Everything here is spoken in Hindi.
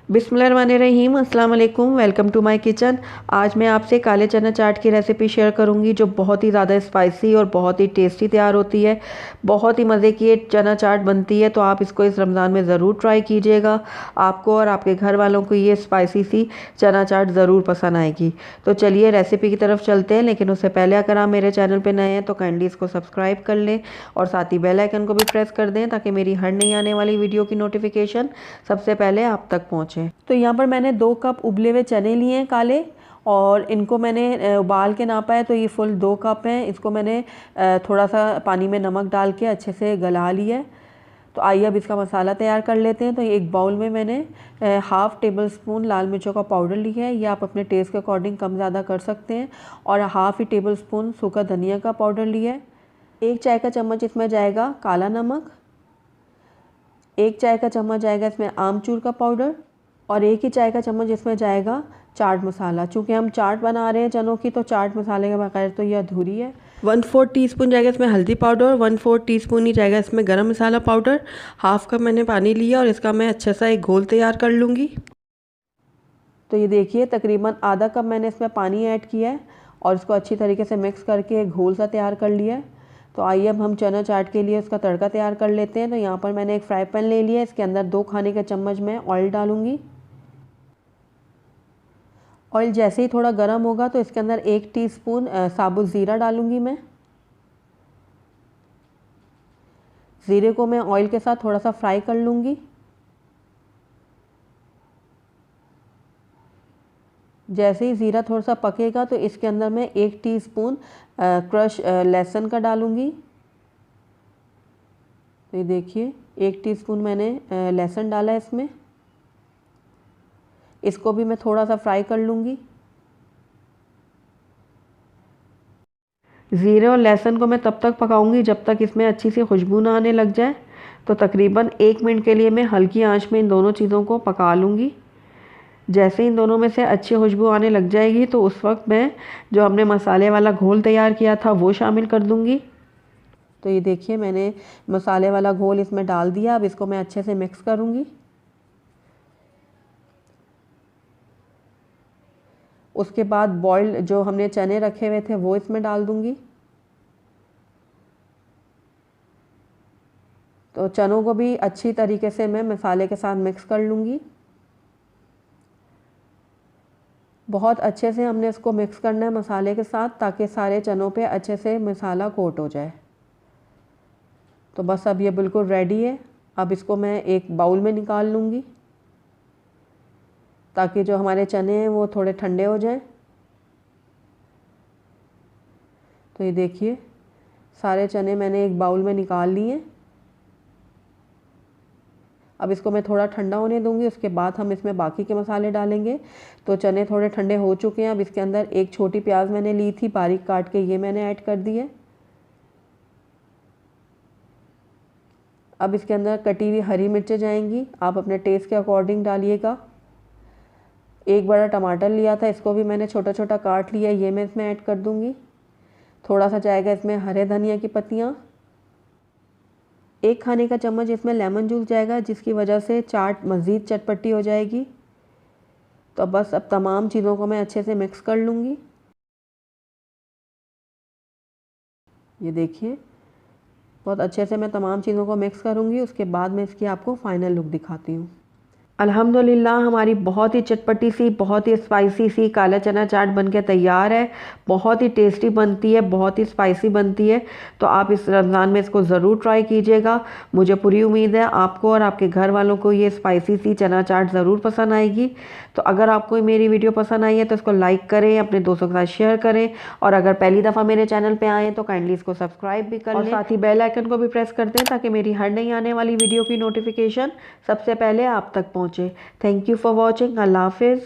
बिस्मिल्लाहिर्रहमानिर्रहीम, अस्सलाम वालेकुम। Welcome to my kitchen. आज मैं आपसे काले चना चाट की रेसिपी शेयर करूंगी जो बहुत ही ज़्यादा स्पाइसी और बहुत ही टेस्टी तैयार होती है। बहुत ही मज़े की ये चना चाट बनती है, तो आप इसको इस रमज़ान में ज़रूर ट्राई कीजिएगा। आपको और आपके घर वालों को ये स्पाइसी सी चना चाट ज़रूर पसंद आएगी। तो चलिए रेसिपी की तरफ चलते हैं, लेकिन उससे पहले अगर आप मेरे चैनल पर नए हैं तो काइंडली इसको सब्सक्राइब कर लें और साथ ही बेल आइकन को भी प्रेस कर दें ताकि मेरी हर नई आने वाली वीडियो की नोटिफिकेशन सबसे पहले आप तक पहुँचे। तो यहाँ पर मैंने 2 कप उबले हुए चने लिए हैं काले, और इनको मैंने उबाल के नापा है, तो ये फुल 2 कप हैं। इसको मैंने थोड़ा सा पानी में नमक डाल के अच्छे से गला लिया है। तो आइए अब इसका मसाला तैयार कर लेते हैं। तो एक बाउल में मैंने हाफ़ टेबल स्पून लाल मिर्चों का पाउडर लिया है। ये आप अपने टेस्ट के अकॉर्डिंग कम ज़्यादा कर सकते हैं। और हाफ़ ही टेबल स्पून सूखा धनिया का पाउडर लिया है। 1 चाय का चम्मच इसमें जाएगा काला नमक, 1 चाय का चम्मच जाएगा इसमें आमचूर का पाउडर, और 1 ही चाय का चम्मच इसमें जाएगा चाट मसाला। चूँकि हम चाट बना रहे हैं चनों की, तो चाट मसाले के बगैर तो ये अधूरी है। 1/4 टीस्पून जाएगा इसमें हल्दी पाउडर, 1/4 टीस्पून ही जाएगा इसमें गरम मसाला पाउडर। हाफ़ कप मैंने पानी लिया और इसका मैं अच्छा सा एक घोल तैयार कर लूँगी। तो ये देखिए तकरीबन आधा कप मैंने इसमें पानी ऐड किया है और इसको अच्छी तरीके से मिक्स करके एक घोल सा तैयार कर लिया है। तो आइए अब हम चना चाट के लिए इसका तड़का तैयार कर लेते हैं। तो यहाँ पर मैंने एक फ्राई पैन ले लिया है, इसके अंदर 2 खाने के चम्मच मैं ऑयल डालूँगी। ऑयल जैसे ही थोड़ा गर्म होगा तो इसके अंदर 1 टीस्पून साबुत ज़ीरा डालूँगी मैं। ज़ीरे को मैं ऑयल के साथ थोड़ा सा फ्राई कर लूँगी। जैसे ही ज़ीरा थोड़ा सा पकेगा तो इसके अंदर मैं 1 टीस्पून क्रश लहसुन का डालूँगी। तो ये देखिए 1 टीस्पून मैंने लहसुन डाला है इसमें। इसको भी मैं थोड़ा सा फ्राई कर लूँगी। ज़ीरे और लहसुन को मैं तब तक पकाऊंगी जब तक इसमें अच्छी सी खुशबू ना आने लग जाए। तो तकरीबन 1 मिनट के लिए मैं हल्की आंच में इन दोनों चीज़ों को पका लूँगी। जैसे इन दोनों में से अच्छी खुशबू आने लग जाएगी तो उस वक्त मैं जो हमने मसाले वाला घोल तैयार किया था वो शामिल कर दूँगी। तो ये देखिए मैंने मसाले वाला घोल इसमें डाल दिया। अब इसको मैं अच्छे से मिक्स करूँगी। उसके बाद बॉइल्ड जो हमने चने रखे हुए थे वो इसमें डाल दूँगी। तो चनों को भी अच्छी तरीके से मैं मसाले के साथ मिक्स कर लूँगी। बहुत अच्छे से हमने इसको मिक्स करना है मसाले के साथ, ताकि सारे चनों पे अच्छे से मसाला कोट हो जाए। तो बस अब ये बिल्कुल रेडी है। अब इसको मैं एक बाउल में निकाल लूँगी ताकि जो हमारे चने हैं वो थोड़े ठंडे हो जाएं। तो ये देखिए सारे चने मैंने एक बाउल में निकाल लिए। अब इसको मैं थोड़ा ठंडा होने दूंगी, उसके बाद हम इसमें बाकी के मसाले डालेंगे। तो चने थोड़े ठंडे हो चुके हैं। अब इसके अंदर एक छोटी प्याज मैंने ली थी बारीक काट के, ये मैंने ऐड कर दी है। अब इसके अंदर कटी हुई हरी मिर्चें जाएंगी, आप अपने टेस्ट के अकॉर्डिंग डालिएगा। एक बड़ा टमाटर लिया था, इसको भी मैंने छोटा छोटा काट लिया, ये मैं इसमें ऐड कर दूँगी। थोड़ा सा जाएगा इसमें हरे धनिया की पत्तियाँ। 1 खाने का चम्मच इसमें लेमन जूस जाएगा, जिसकी वजह से चाट मज़ीद चटपटी हो जाएगी। तो बस अब तमाम चीज़ों को मैं अच्छे से मिक्स कर लूँगी। ये देखिए बहुत अच्छे से मैं तमाम चीज़ों को मिक्स करूँगी, उसके बाद मैं इसकी आपको फ़ाइनल लुक दिखाती हूँ। अल्हम्दुलिल्लाह हमारी बहुत ही चटपटी सी, बहुत ही स्पाइसी सी काला चना चाट बनके तैयार है। बहुत ही टेस्टी बनती है, बहुत ही स्पाइसी बनती है। तो आप इस रमज़ान में इसको ज़रूर ट्राई कीजिएगा। मुझे पूरी उम्मीद है आपको और आपके घर वालों को ये स्पाइसी सी चना चाट ज़रूर पसंद आएगी। तो अगर आपको मेरी वीडियो पसंद आई है तो इसको लाइक करें, अपने दोस्तों के साथ शेयर करें, और अगर पहली दफ़ा मेरे चैनल पर आएँ तो काइंडली इसको सब्सक्राइब भी कर लें और साथ ही बेल आइकन को भी प्रेस कर दें ताकि मेरी हर नई आने वाली वीडियो की नोटिफिकेशन सबसे पहले आप तक पहुँचे। Thank you for watching. Allah Hafiz.